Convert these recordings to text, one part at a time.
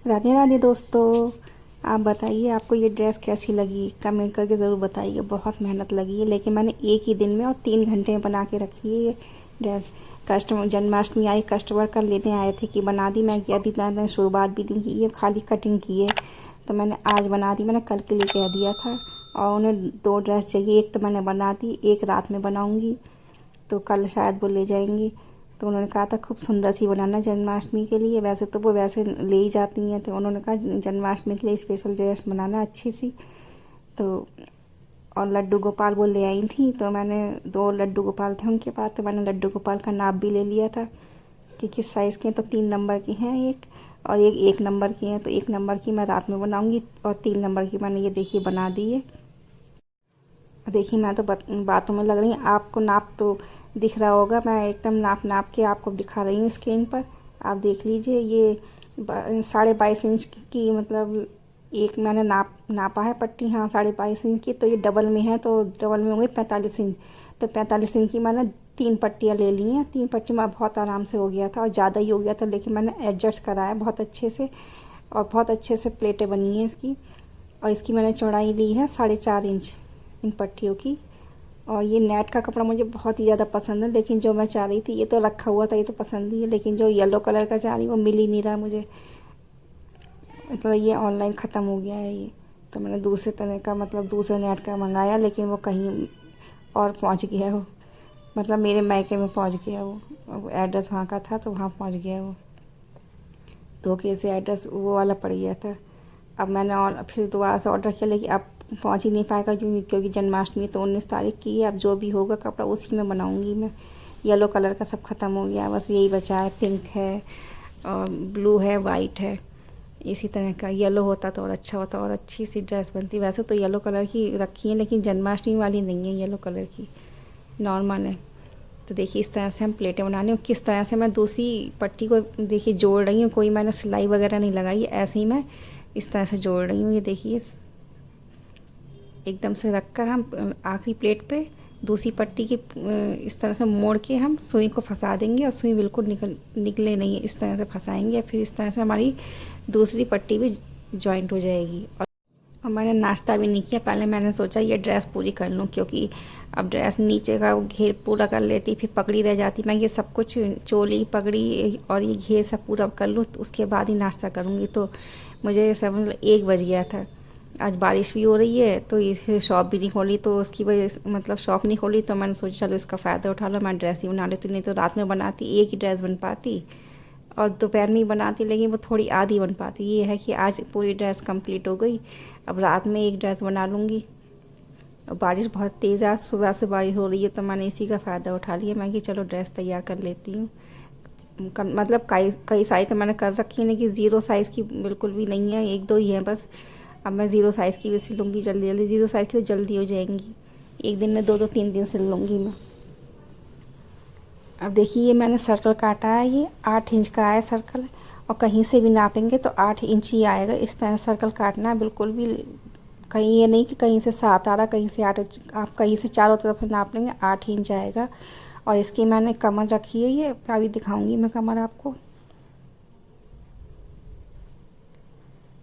राधे राधे दोस्तों। आप बताइए आपको ये ड्रेस कैसी लगी, कमेंट करके ज़रूर बताइए। बहुत मेहनत लगी है लेकिन मैंने एक ही दिन में और 3 घंटे में बना के रखी है ये ड्रेस। कस्टमर जन्माष्टमी आई, कस्टमर कल लेने आए थे कि बना दी। मैं कि अभी मैंने शुरुआत भी नहीं की है, खाली कटिंग की है। तो मैंने आज बना दी, मैंने कल के लिए कह दिया था। और उन्हें 2 ड्रेस चाहिए, एक तो मैंने बना दी, एक रात में बनाऊँगी तो कल शायद वो ले जाएंगी। तो उन्होंने कहा था खूब सुंदर सी बनाना जन्माष्टमी के लिए। वैसे तो वो वैसे ले ही जाती हैं, तो उन्होंने कहा जन्माष्टमी के लिए स्पेशल ड्रेस बनाना अच्छी सी। तो और लड्डू गोपाल वो ले आई थी, तो मैंने 2 लड्डू गोपाल थे उनके पास, तो मैंने लड्डू गोपाल का नाप भी ले लिया था कि किस साइज़ के हैं। तो 3 नंबर की हैं एक, और एक 1 नंबर की हैं। तो 1 नंबर की मैं रात में बनाऊँगी और 3 नंबर की मैंने ये देखिए बना दी है। देखिए मैं तो बातों में लग रही हूँ, आपको नाप तो दिख रहा होगा। मैं एकदम नाप नाप के आपको दिखा रही हूँ स्क्रीन पर, आप देख लीजिए। ये 22.5 इंच की, मतलब एक मैंने नापा है पट्टी, हाँ 22.5 इंच की। तो ये डबल में है तो डबल में होंगी 45 इंच। तो 45 इंच की मैंने 3 पट्टियाँ ले ली हैं। 3 पट्टी में बहुत आराम से हो गया था, और ज़्यादा ही हो गया था लेकिन मैंने एडजस्ट कराया बहुत अच्छे से, और बहुत अच्छे से प्लेटें बनी हैं इसकी। और इसकी मैंने चौड़ाई ली है 4.5 इंच इन पट्टियों की। और ये नेट का कपड़ा मुझे बहुत ही ज़्यादा पसंद है, लेकिन जो मैं चाह रही थी, ये तो रखा हुआ था, ये तो पसंद ही है, लेकिन जो येलो कलर का चाह रही वो मिल ही नहीं रहा मुझे। मतलब ये ऑनलाइन ख़त्म हो गया है ये। तो मैंने दूसरे तरह का, मतलब दूसरे नेट का मंगाया, लेकिन वो कहीं और पहुंच गया वो, मतलब मेरे मायके में पहुंच गया वो एड्रेस वहाँ का था तो वहाँ पहुंच गया वो। धोखे से एड्रेस वो वाला पड़ गया था। अब मैंने और फिर दोबारा से ऑर्डर किया, लेकिन अब पहुंच ही नहीं पाएगा क्योंकि जन्माष्टमी तो 19 तारीख की है। अब जो भी होगा कपड़ा उसी में बनाऊंगी मैं। येलो कलर का सब ख़त्म हो गया, बस यही बचा है, पिंक है और ब्लू है, वाइट है। इसी तरह का येलो होता तो और अच्छा होता और अच्छी सी ड्रेस बनती। वैसे तो येलो कलर की रखी है, लेकिन जन्माष्टमी वाली नहीं है येलो कलर की, नॉर्मल है। तो देखिए इस तरह से हम प्लेटें बनानी हूँ। किस तरह से मैं दूसरी पट्टी को देखिए जोड़ रही हूँ, कोई मैंने सिलाई वगैरह नहीं लगाई, ऐसे ही मैं इस तरह से जोड़ रही हूँ। ये देखिए एकदम से रखकर हम आखिरी प्लेट पे दूसरी पट्टी की इस तरह से मोड़ के हम सुई को फंसा देंगे, और सुई बिल्कुल निकले नहीं है, इस तरह से फंसाएंगे। फिर इस तरह से हमारी दूसरी पट्टी भी जॉइंट हो जाएगी। और मैंने नाश्ता भी नहीं किया, पहले मैंने सोचा ये ड्रेस पूरी कर लूँ, क्योंकि अब ड्रेस नीचे का घेर पूरा कर लेती फिर पगड़ी रह जाती। मैं ये सब कुछ चोली पगड़ी और ये घेर सब पूरा कर लूँ, तो उसके बाद ही नाश्ता करूँगी। तो मुझे समझ 1 बज गया था। आज बारिश भी हो रही है तो इसे शॉप भी नहीं खोली, तो उसकी वजह से, मतलब शॉप नहीं खोली, तो मैंने सोचा चलो इसका फ़ायदा उठा लो, मैं ड्रेस ही बना लेती। नहीं तो रात में बनाती एक ही ड्रेस बन पाती, और दोपहर में ही बनाती, लेकिन वो थोड़ी आधी बन पाती। ये है कि आज पूरी ड्रेस कंप्लीट हो गई, अब रात में एक ड्रेस बना लूँगी। और बारिश बहुत तेज़, आज सुबह से बारिश हो रही है, तो मैंने इसी का फ़ायदा उठा लिया। मैं कि चलो ड्रेस तैयार कर लेती हूँ। मतलब कई कई साइज़ तो मैंने कर रखी है, लेकिन ज़ीरो साइज़ की बिल्कुल भी नहीं है, 1-2 ही हैं बस। अब मैं ज़ीरो साइज़ की भी सिल लूँगी जल्दी जल्दी, ज़ीरो साइज़ की तो जल्दी हो जाएंगी, एक दिन में 2-2 3 दिन सिल लूँगी मैं। अब देखिए ये मैंने सर्कल काटा है, ये 8 इंच का है सर्कल, और कहीं से भी नापेंगे तो 8 इंच ही आएगा। इस तरह सर्कल काटना है, बिल्कुल भी कहीं ये नहीं कि कहीं से 7 आ रहा कहीं से 8। आप कहीं से चारों तरफ नाप लेंगे 8 इंच आएगा। और इसकी मैंने कमर रखी है, ये अभी दिखाऊंगी मैं कमर आपको।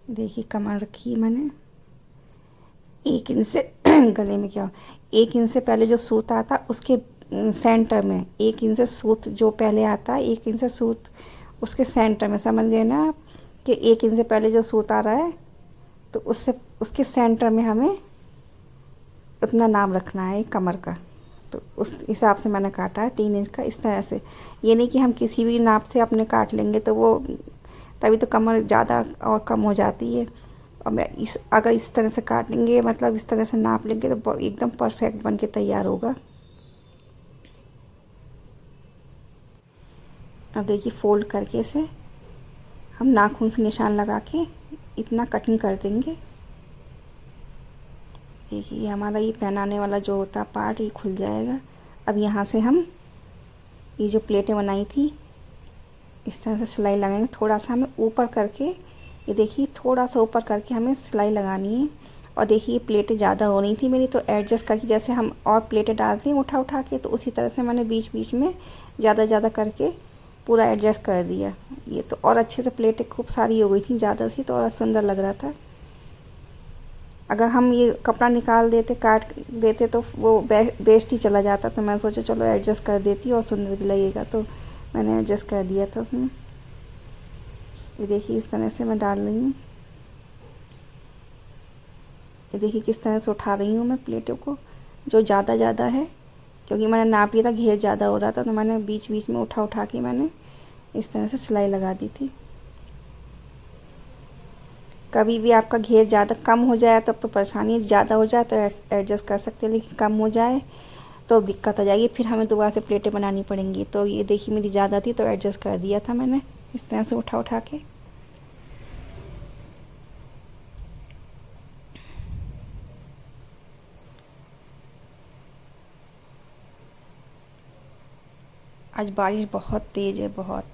देखिए कमर रखी है मैंने 1 इंच से गले में क्या, 1 इंच से पहले जो सूत आता उसके सेंटर में, 1 इंच से सूत जो पहले आता है, 1 इंच से सूत उसके सेंटर में, समझ गए ना आप कि 1 इंच से पहले जो सूत आ रहा है तो उससे उसके सेंटर में हमें उतना नाम रखना है कमर का। तो उस हिसाब से मैंने काटा है 3 इंच का, इस तरह से। ये नहीं कि हम किसी भी नाप से अपने काट लेंगे तो वो तभी तो कमर ज़्यादा और कम हो जाती है। और मैं अगर इस तरह से काटेंगे, मतलब इस तरह से नाप लेंगे, तो एकदम परफेक्ट बन के तैयार होगा। अब देखिए फोल्ड करके इसे हम नाखून से निशान लगा के इतना कटिंग कर देंगे। देखिए हमारा ये पहनाने वाला जो होता है पार्ट, ये खुल जाएगा। अब यहाँ से हम ये जो प्लेटें बनाई थी इस तरह से सिलाई लगाएंगे, थोड़ा सा हमें ऊपर करके, ये देखिए थोड़ा सा ऊपर करके हमें सिलाई लगानी है। और देखिए प्लेटें ज़्यादा हो रही थी मेरी, तो एडजस्ट करके, जैसे हम और प्लेटें डालते हैं उठा उठा के, तो उसी तरह से मैंने बीच बीच में ज़्यादा ज़्यादा करके पूरा एडजस्ट कर दिया। ये तो और अच्छे से प्लेटें खूब सारी हो गई थी, ज़्यादा सी, तो और सुंदर लग रहा था। अगर हम ये कपड़ा निकाल देते, काट देते, तो वो वेस्ट ही चला जाता। तो मैं सोचा चलो एडजस्ट कर देती और सुंदर भी लगेगा, तो मैंने एडजस्ट कर दिया था उसमें। ये देखिए इस तरह से मैं डाल रही हूँ। ये देखिए किस तरह से उठा रही हूँ मैं प्लेटों को, जो ज़्यादा है, क्योंकि मैंने नाप लिया था, घेर ज़्यादा हो रहा था, तो मैंने बीच बीच में उठा उठा के मैंने इस तरह से सिलाई लगा दी थी। कभी भी आपका घेर ज़्यादा कम हो जाए तब तो परेशानी, ज़्यादा हो जाए तो एडजस्ट कर सकते हैं, लेकिन कम हो जाए तो दिक्कत आ जाएगी, फिर हमें दोबारा से प्लेटें बनानी पड़ेंगी। तो ये देखिए मेरी ज़्यादा थी तो एडजस्ट कर दिया था मैंने इस तरह से उठा उठा के। आज बारिश बहुत तेज़ है, बहुत।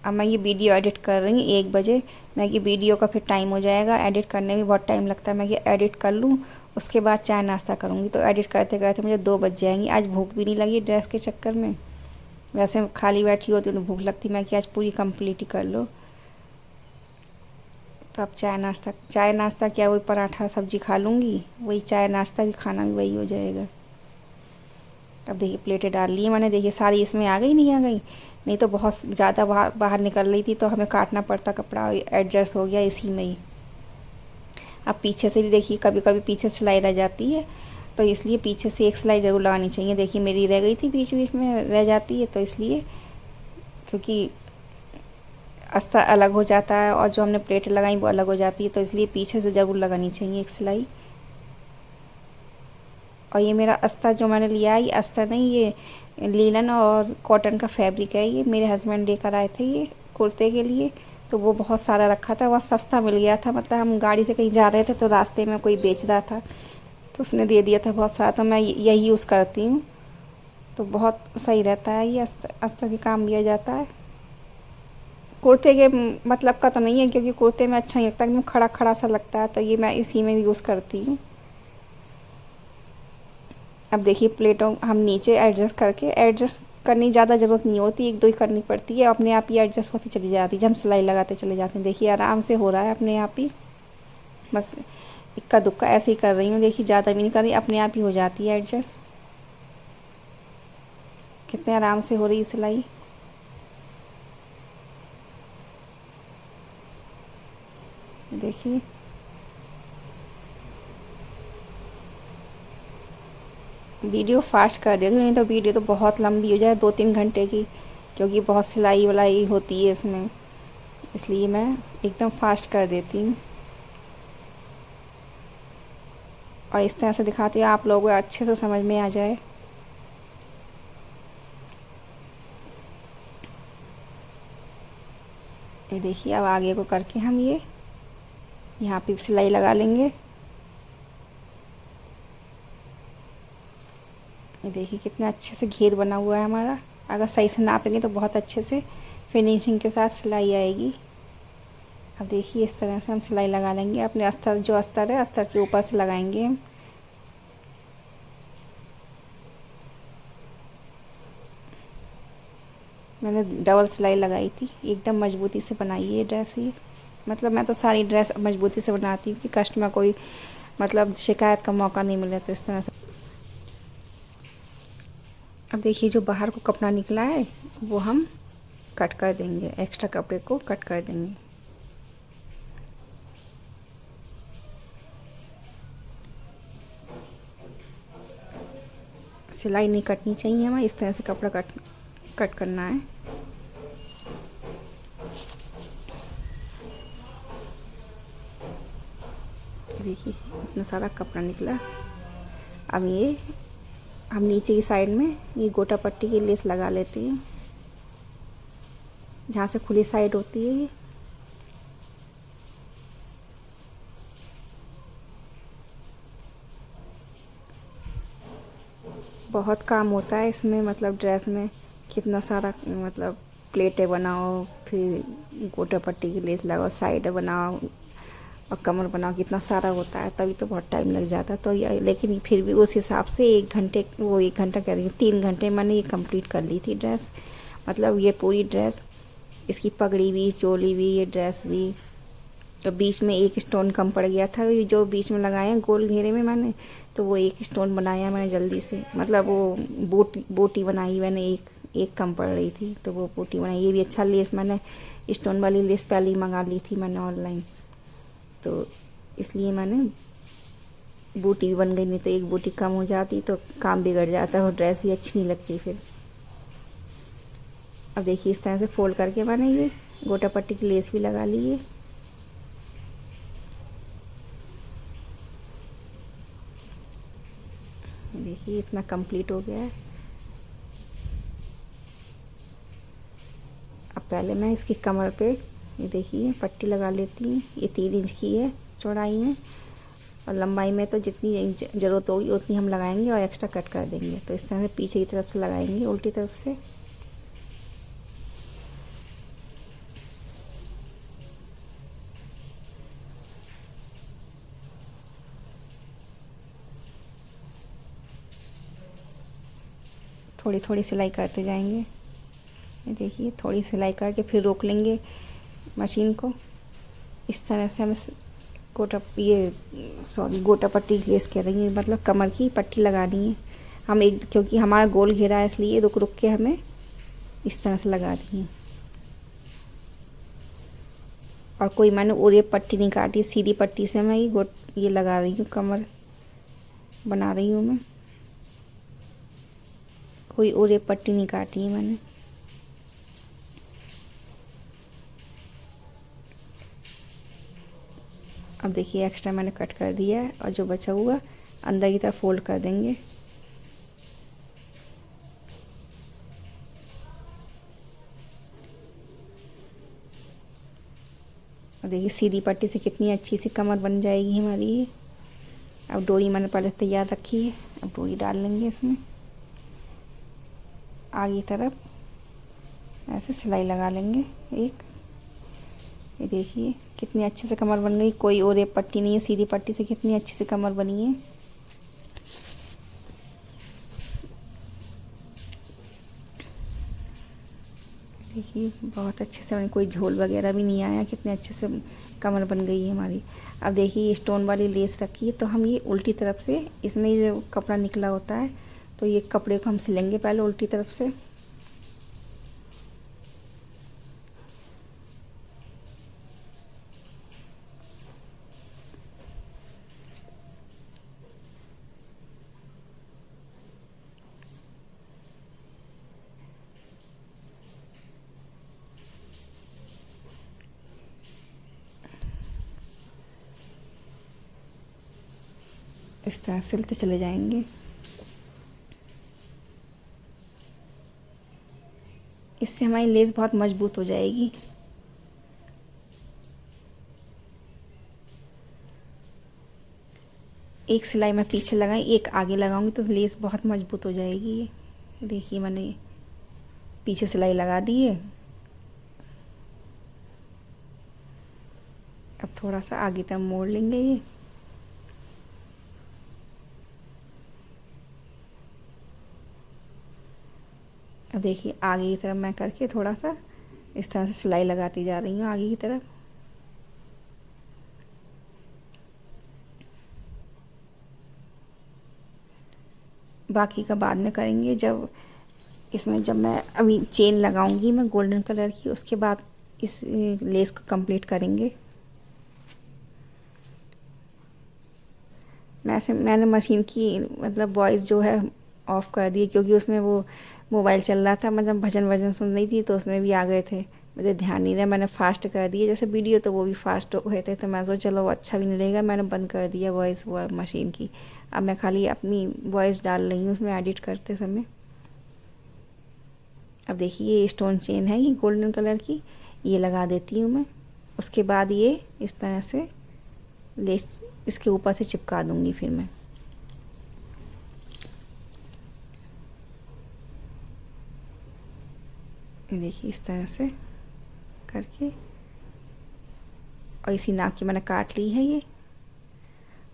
अब मैं ये वीडियो एडिट कर रही हूँ 1 बजे। मैं ये वीडियो का फिर टाइम हो जाएगा, एडिट करने में बहुत टाइम लगता है। मैं ये एडिट कर लूँ, उसके बाद चाय नाश्ता करूँगी, तो एडिट करते करते मुझे 2 बज जाएंगी। आज भूख भी नहीं लगी ड्रेस के चक्कर में। वैसे खाली बैठी होती तो भूख लगती, मैं कि आज पूरी कंप्लीट ही कर लो। तो अब चाय नाश्ता क्या, वही पराठा सब्जी खा लूँगी, वही चाय नाश्ता भी, खाना भी वही हो जाएगा। अब देखिए प्लेटें डाल ली मैंने, देखिए सारी इसमें आ गई, नहीं आ गई, नहीं तो बहुत ज़्यादा बाहर निकल रही थी, तो हमें काटना पड़ता कपड़ा, एडजस्ट हो गया इसी में ही। अब पीछे से भी देखिए कभी कभी पीछे सिलाई रह जाती है, तो इसलिए पीछे से एक सिलाई ज़रूर लगानी चाहिए। देखिए मेरी रह गई थी, बीच बीच में रह जाती है, तो इसलिए, क्योंकि अस्तर अलग हो जाता है और जो हमने प्लेटें लगाई वो अलग हो जाती है, तो इसलिए पीछे से ज़रूर लगानी चाहिए एक सिलाई। और ये मेरा अस्तर जो मैंने लिया है, ये अस्तर नहीं, ये लिनन और कॉटन का फैब्रिक है। ये मेरे हस्बैंड लेकर आए थे ये कुर्ते के लिए, तो वो बहुत सारा रखा था, बहुत सस्ता मिल गया था। मतलब हम गाड़ी से कहीं जा रहे थे तो रास्ते में कोई बेच रहा था, तो उसने दे दिया था बहुत सारा, तो मैं यही यूज़ करती हूँ। तो बहुत सही रहता है ये, अस्तर के काम लिया जाता है। कुर्ते के मतलब का तो नहीं है, क्योंकि कुर्ते में अच्छा नहीं लगता, एकदम खड़ा खड़ा सा लगता है, तो ये मैं इसी में यूज़ करती हूँ। अब देखिए प्लेटों हम नीचे एडजस्ट करनी ज़्यादा ज़रूरत नहीं होती, 1 2 ही करनी पड़ती है, अपने आप ही एडजस्ट होती चली जाती है जब हम सिलाई लगाते चले जाते हैं। देखिए आराम से हो रहा है अपने आप ही, बस इक्का दुक्का ऐसे ही कर रही हूँ। देखिए ज़्यादा भी नहीं कर रही, अपने आप ही हो जाती है एडजस्ट। कितने आराम से हो रही है सिलाई। देखिए वीडियो फास्ट कर देती हूँ, नहीं तो वीडियो तो बहुत लंबी हो जाए, 2 3 घंटे की, क्योंकि बहुत सिलाई वलाई होती है इसमें, इसलिए मैं एकदम फास्ट कर देती हूँ। और इस तरह से दिखाती हूँ आप लोगों को अच्छे से समझ में आ जाए। ये देखिए अब आगे को करके हम ये यहाँ पे सिलाई लगा लेंगे। ये देखिए कितना अच्छे से घेर बना हुआ है हमारा। अगर सही से नापेंगे तो बहुत अच्छे से फिनिशिंग के साथ सिलाई आएगी। अब देखिए इस तरह से हम सिलाई लगा लेंगे, अपने अस्तर, जो अस्तर है अस्तर के ऊपर से लगाएंगे हम। मैंने डबल सिलाई लगाई थी, एकदम मजबूती से बनाई है ड्रेस ये। मतलब मैं तो सारी ड्रेस मजबूती से बनाती हूँ कि कस्टमर कोई मतलब शिकायत का मौका नहीं मिले, तो इस तरह से। अब देखिए जो बाहर को कपड़ा निकला है वो हम कट कर देंगे, एक्स्ट्रा कपड़े को कट कर देंगे। सिलाई नहीं कटनी चाहिए हमें, इस तरह से कपड़ा कट करना है। देखिए इतना सारा कपड़ा निकला। अब ये हम नीचे की साइड में ये गोटा पट्टी की लेस लगा लेते हैं, जहाँ से खुली साइड होती है ये। बहुत काम होता है इसमें, मतलब ड्रेस में कितना सारा, मतलब प्लेटें बनाओ, फिर गोटा पट्टी की लेस लगाओ, साइड बनाओ और कमर बनाओ, कितना सारा होता है, तभी तो बहुत टाइम लग जाता है। तो ये, लेकिन फिर भी उस हिसाब से 1 घंटा कह रही हूँ, 3 घंटे मैंने ये कंप्लीट कर ली थी ड्रेस। मतलब ये पूरी ड्रेस इसकी पगड़ी भी, चोली भी, ये ड्रेस भी। तो बीच में एक स्टोन कम पड़ गया था, ये जो बीच में लगाए हैं गोल घेरे में मैंने, तो वो एक स्टोन बनाया मैंने जल्दी से, मतलब वो बोटी बनाई मैंने, एक कम पड़ रही थी तो वो बोटी बनाई। ये भी अच्छा लेस, मैंने स्टोन वाली लेस पहले ही मंगा ली थी मैंने ऑनलाइन, तो इसलिए मैंने बूटी भी बन गई, नहीं तो एक बूटी कम हो जाती तो काम बिगड़ जाता, वो ड्रेस भी अच्छी नहीं लगती फिर। अब देखिए इस तरह से फोल्ड करके मैंने ये गोटा पट्टी की लेस भी लगा ली है। देखिए इतना कंप्लीट हो गया है। अब पहले मैं इसकी कमर पे ये देखिए पट्टी लगा लेती हूँ। ये 3 इंच की है चौड़ाई में, और लंबाई में तो जितनी ज़रूरत होगी उतनी हम लगाएंगे और एक्स्ट्रा कट कर देंगे। तो इस तरह से पीछे की तरफ से लगाएंगे, उल्टी तरफ से। थोड़ी थोड़ी सिलाई करते जाएंगे। ये देखिए थोड़ी सिलाई करके फिर रोक लेंगे मशीन को। इस तरह से हम गोटा पट्टी लेस करेंगे, मतलब कमर की पट्टी लगानी है हम एक, क्योंकि हमारा गोल घेरा है इसलिए रुक रुक के हमें इस तरह से लगानी है। और कोई मैंने ओरे पट्टी नहीं काटी, सीधी पट्टी से मैं ये लगा रही हूँ, कमर बना रही हूँ मैं, कोई ओरे पट्टी नहीं काटी है मैंने। अब देखिए एक्स्ट्रा मैंने कट कर दिया है, और जो बचा हुआ अंदर की तरफ फोल्ड कर देंगे। और देखिए सीधी पट्टी से कितनी अच्छी सी कमर बन जाएगी हमारी ये। अब डोरी मैंने पहले तैयार रखी है, अब डोरी डाल लेंगे इसमें। आगे तरफ ऐसे सिलाई लगा लेंगे एक। ये देखिए कितनी अच्छे से कमर बन गई, कोई और एक पट्टी नहीं है, सीधी पट्टी से कितनी अच्छी से कमर बनी है। देखिए बहुत अच्छे से, कोई झोल वगैरह भी नहीं आया, कितने अच्छे से कमर बन गई है हमारी। अब देखिए स्टोन वाली लेस रखी है, तो हम ये उल्टी तरफ से, इसमें जो कपड़ा निकला होता है तो ये कपड़े को हम सिलेंगे पहले उल्टी तरफ से। इस तरह सिलते चले जाएंगे। इससे हमारी लेस बहुत मजबूत हो जाएगी। एक सिलाई मैं पीछे लगाई, एक आगे लगाऊंगी तो लेस बहुत मजबूत हो जाएगी। ये देखिए मैंने पीछे सिलाई लगा दी है। अब थोड़ा सा आगे तक मोड़ लेंगे ये। अब देखिए आगे की तरफ मैं करके थोड़ा सा इस तरह से सिलाई लगाती जा रही हूँ आगे की तरफ। बाकी का बाद में करेंगे, जब इसमें जब मैं अभी चेन लगाऊंगी मैं गोल्डन कलर की, उसके बाद इस लेस को कंप्लीट करेंगे। मैंने मशीन की मतलब वॉइस जो है ऑफ़ कर दी, क्योंकि उसमें वो मोबाइल चल रहा था, मतलब भजन वजन सुन रही थी तो उसमें भी आ गए थे, मुझे ध्यान नहीं रहा। मैंने फास्ट कर दिया जैसे वीडियो, तो वो भी फास्ट हो गए थे, तो मैं सोचा चलो अच्छा भी नहीं लगेगा, मैंने बंद कर दिया वॉइस वो मशीन की। अब मैं खाली अपनी वॉइस डाल रही हूँ उसमें एडिट करते समय। अब देखिए ये स्टोन चेन है ये गोल्डन कलर की, ये लगा देती हूँ मैं। उसके बाद ये इस तरह से लेस इसके ऊपर से चिपका दूँगी फिर मैं। ये देखिए इस तरह से करके, और इसी नाक की मैंने काट ली है ये,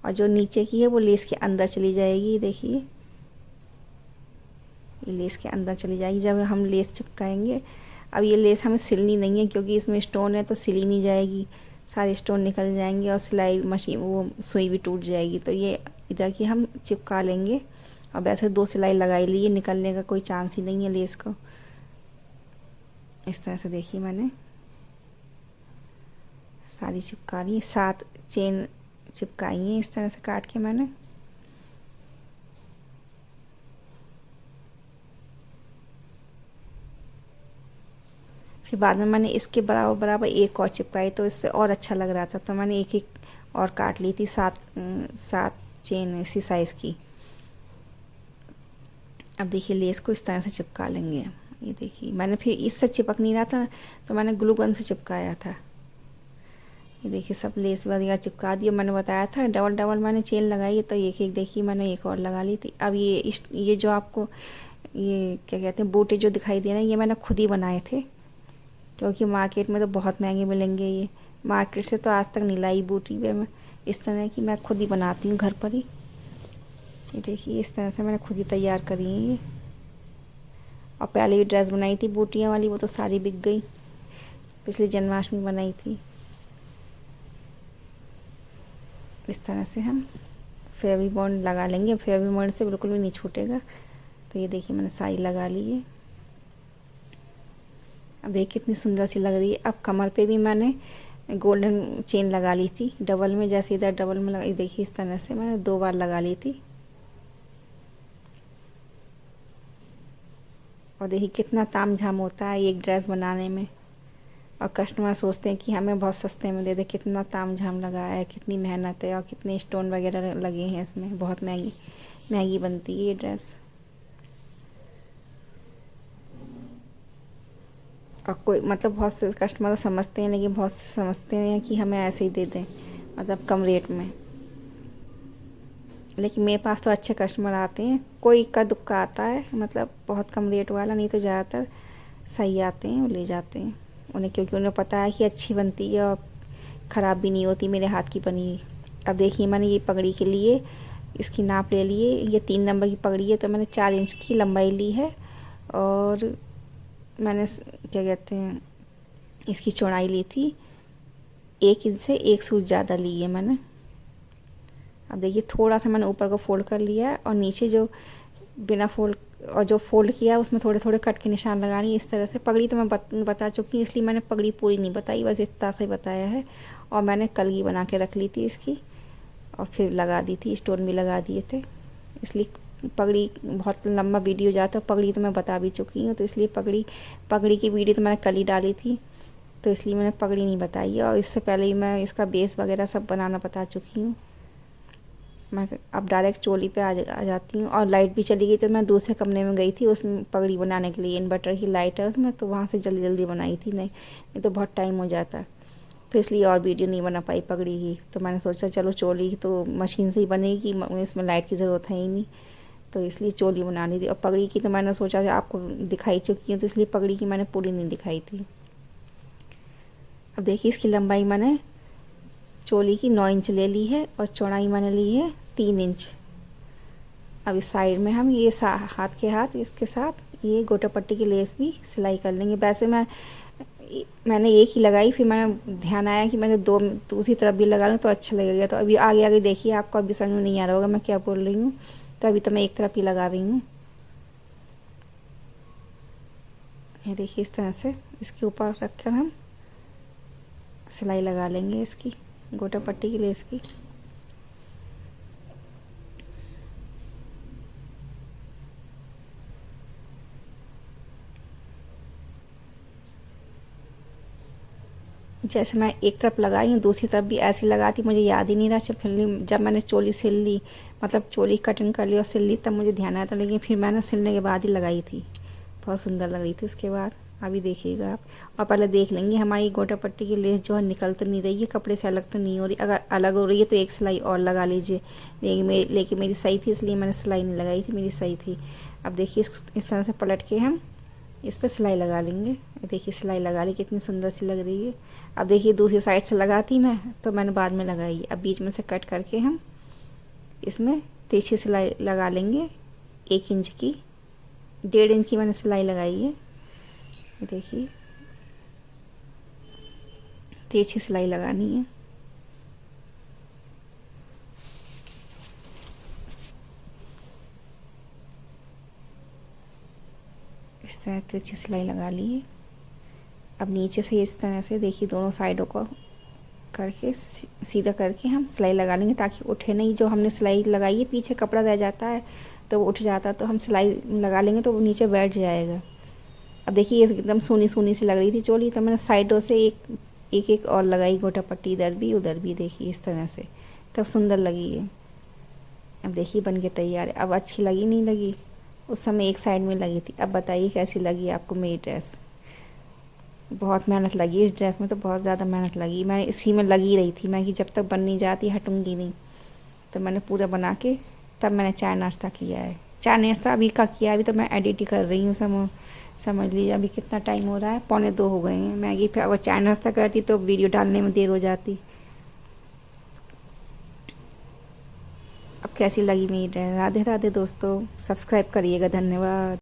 और जो नीचे की है वो लेस के अंदर चली जाएगी। देखिए ये लेस के अंदर चली जाएगी जब हम लेस चिपकाएंगे। अब ये लेस हमें सिलनी नहीं है क्योंकि इसमें स्टोन है तो सिली नहीं जाएगी, सारे स्टोन निकल जाएंगे और सिलाई मशीन वो सुई भी टूट जाएगी। तो ये इधर की हम चिपका लेंगे। और वैसे 2 सिलाई लगाई ली है, निकलने का कोई चांस ही नहीं है लेस को। इस तरह से देखिए मैंने सारी चिपका ली, 7 चेन चिपकाई है इस तरह से काट के मैंने। फिर बाद में मैंने इसके बराबर बराबर एक और चिपकाई तो इससे और अच्छा लग रहा था, तो मैंने एक एक और काट ली थी, 7 चेन इसी साइज़ की। अब देखिए लेस को इस तरह से चिपका लेंगे। ये देखिए मैंने फिर इससे चिपक नहीं रहा था तो मैंने ग्लू गन से चिपकाया था। ये देखिए सब लेस वगैरह चिपका दिया। मैंने बताया था डबल डबल मैंने चेन लगाई है, तो एक एक देखिए मैंने एक और लगा ली थी। अब ये जो आपको ये क्या कहते हैं बूटे जो दिखाई दे रहे हैं, ये मैंने खुद ही बनाए थे क्योंकि मार्केट में तो बहुत महंगे मिलेंगे। ये मार्केट से तो आज तक नहीं लाई बूटी पे मैं, इस तरह की मैं खुद ही बनाती हूँ घर पर ही। ये देखिए इस तरह से मैंने खुद ही तैयार करी है ये। और पहले भी ड्रेस बनाई थी बूटियाँ वाली, वो तो सारी बिक गई, पिछली जन्माष्टमी बनाई थी। इस तरह से हम फेविबॉन्ड लगा लेंगे, फेविबॉन्ड से बिल्कुल भी नहीं छूटेगा। तो ये देखिए मैंने सारी लगा ली है। अब देखिए कितनी सुंदर सी लग रही है। अब कमर पे भी मैंने गोल्डन चेन लगा ली थी डबल में, जैसे इधर डबल में लगा, देखिए इस तरह से मैंने 2 बार लगा ली थी। और देखिए कितना तामझाम होता है एक ड्रेस बनाने में, और कस्टमर सोचते हैं कि हमें बहुत सस्ते में दे दे। कितना तामझाम लगा है, कितनी मेहनत है और कितने स्टोन वगैरह लगे हैं इसमें, बहुत महंगी महंगी बनती है ये ड्रेस। और कोई मतलब बहुत से कस्टमर तो समझते हैं, लेकिन बहुत से समझते हैं कि हमें ऐसे ही दे दें, मतलब कम रेट में। लेकिन मेरे पास तो अच्छे कस्टमर आते हैं, कोई इक्का दुक्का आता है मतलब बहुत कम रेट वाला, नहीं तो ज़्यादातर सही आते हैं, वो ले जाते हैं उन्हें, क्योंकि उन्हें पता है कि अच्छी बनती है और ख़राब भी नहीं होती मेरे हाथ की बनी हुई। अब देखिए मैंने ये पगड़ी के लिए इसकी नाप ले लिए, ये 3 नंबर की पगड़ी है तो मैंने 4 इंच की लंबाई ली है। और मैंने क्या कहते हैं इसकी चौड़ाई ली थी 1 इंच से 1 सूच ज़्यादा ली है मैंने। अब देखिए थोड़ा सा मैंने ऊपर को फोल्ड कर लिया है और नीचे जो बिना फोल्ड और जो फोल्ड किया उसमें थोड़े थोड़े कट के निशान लगानी है इस तरह से। पगड़ी तो मैं बता चुकी हूँ, इसलिए मैंने पगड़ी पूरी नहीं बताई, बस इतना सा ही बताया है। और मैंने कलगी बना के रख ली थी इसकी और फिर लगा दी थी, स्टोन भी लगा दिए थे। इसलिए पगड़ी बहुत लंबा वीडियो जाता है, पगड़ी तो मैं बता भी चुकी हूँ, तो इसलिए पगड़ी की वीडियो तो मैंने कल ही डाली थी, तो इसलिए मैंने पगड़ी नहीं बताई है। और इससे पहले ही मैं इसका बेस वगैरह सब बनाना बता चुकी हूँ। मैं अब डायरेक्ट चोली पे आ जाती हूँ। और लाइट भी चली गई तो मैं दूसरे कमरे में गई थी उसमें पगड़ी बनाने के लिए, इन्वर्टर की लाइट है उसमें, तो वहाँ से जल्दी जल्दी बनाई थी, नहीं तो बहुत टाइम हो जाता, तो इसलिए और वीडियो नहीं बना पाई पगड़ी की। तो मैंने सोचा चलो चोली तो मशीन से ही बनेगी, इसमें लाइट की ज़रूरत है ही नहीं, तो इसलिए चोली बना ली थी। और पगड़ी की तो मैंने सोचा आपको दिखाई चुकी हूँ, तो इसलिए पगड़ी की मैंने पूरी नहीं दिखाई थी। अब देखिए इसकी लंबाई मैंने चोली की 9 इंच ले ली है और चौड़ाई मैंने ली है 3 इंच। अब इस साइड में हम ये हाथ के हाथ इसके साथ ये गोटा पट्टी की लेस भी सिलाई कर लेंगे। वैसे मैंने एक ही लगाई, फिर मैंने ध्यान आया कि मैंने दूसरी तरफ भी लगा लूँ तो अच्छा लगेगा। तो अभी आगे आगे देखिए, आपको अभी समझ में नहीं आ रहा होगा मैं क्या बोल रही हूँ, तो अभी तो मैं एक तरफ ही लगा रही हूँ। ये देखिए इस तरह से इसके ऊपर रखकर हम सिलाई लगा लेंगे इसकी गोटा पट्टी की लेस की। जैसे मैं एक तरफ लगाई हूँ दूसरी तरफ भी ऐसी लगाती, मुझे याद ही नहीं रहा। जब मैंने चोली सिल ली, मतलब चोली कटिंग कर ली और सिल ली, तब मुझे ध्यान आया था, लेकिन फिर मैंने सिलने के बाद ही लगाई थी, बहुत सुंदर लग रही थी उसके बाद। अभी देखिएगा आप, और पहले देख लेंगे हमारी गोटा पट्टी की लेस जो है निकल तो नहीं रही है, कपड़े से अलग तो नहीं हो रही। अगर अलग हो रही है तो एक सिलाई और लगा लीजिए, लेकिन मेरी सही थी इसलिए मैंने सिलाई नहीं लगाई थी, मेरी सही थी। अब देखिए इस तरह से पलट के हम इस पर सिलाई लगा लेंगे। देखिए सिलाई लगा ली, कितनी सुंदर सी लग रही है। अब देखिए दूसरी साइड से लगाती मैं, तो मैंने बाद में लगाई। अब बीच में से कट करके हम इसमें तिरछी सिलाई लगा लेंगे 1 इंच की, 1.5 इंच की मैंने सिलाई लगाई है। देखिए तिरछी सिलाई लगानी है। इस तरह तिरछी सिलाई लगा ली है। अब नीचे से इस तरह से देखिए दोनों साइडों को करके सीधा करके हम सिलाई लगा लेंगे ताकि उठे नहीं। जो हमने सिलाई लगाई है पीछे कपड़ा रह जाता है तो वो उठ जाता है, तो हम सिलाई लगा लेंगे तो वो नीचे बैठ जाएगा। अब देखिए एकदम सूनी सूनी सी लग रही थी चोली, तो मैंने साइडों से एक और लगाई गोटा पट्टी, इधर भी उधर भी, देखिए इस तरह से, तब सुंदर लगी है। अब देखिए बन के तैयार है। अब अच्छी लगी नहीं लगी, उस समय एक साइड में लगी थी। अब बताइए कैसी लगी आपको मेरी ड्रेस। बहुत मेहनत लगी इस ड्रेस में, तो बहुत ज़्यादा मेहनत लगी। मैं इसी में लगी रही थी, मैं कि जब तक बन नहीं जाती हटूंगी नहीं। तो मैंने पूरा बना के तब मैंने चाय नाश्ता किया है। चाय नाश्ता अभी का किया है, अभी तो मैं एडिट ही कर रही हूँ। समझ लीजिए अभी कितना टाइम हो रहा है, 1:45 हो गए हैं। मैगी फिर अगर चाय नाश्ता करती तो वीडियो डालने में देर हो जाती। अब कैसी लगी मेरी ड्रेस। राधे राधे दोस्तों, सब्सक्राइब करिएगा। धन्यवाद।